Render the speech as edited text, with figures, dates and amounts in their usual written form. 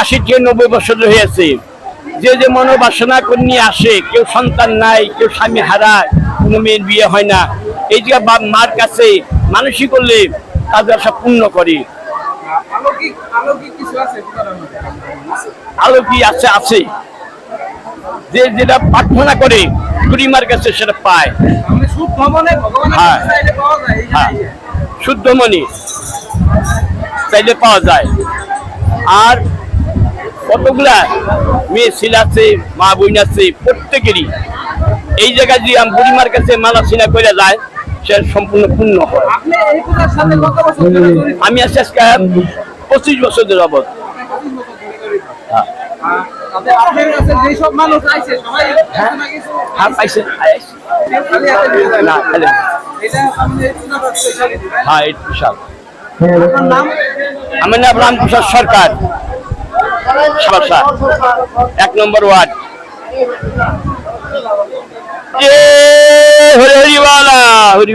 আশি থেকে 90 বছর হয়েছে। যে যে মনোবাসনা নিয়ে আসে, কেউ সন্তান নাই, কেউ স্বামী হারায়, কোনো মেয়ের বিয়ে হয় না, এই যে মার কাছে মানসিক করলে তাদের আশা পূর্ণ করে। আলো কি আছে? আছে, যে যেটা প্রার্থনা করে বুড়িমার কাছে সেটা পায়। হ্যাঁ, শুদ্ধ মনি চাইলে পাওয়া যায়। আর কতগুলা মেয়ে ছেলে আছে, মা বোন আছে, প্রত্যেকেরই এই জায়গায় যদি বুড়িমার কাছে মালা সিনা করে যায় সে সম্পূর্ণ পূর্ণ হয়। আমি আছি আজকে 25 বছর যাবত। আমার নাম রামপ্রসাদ সরকার, 1 নম্বর ওয়ার্ড। হরি হরিওয়ালা হরি।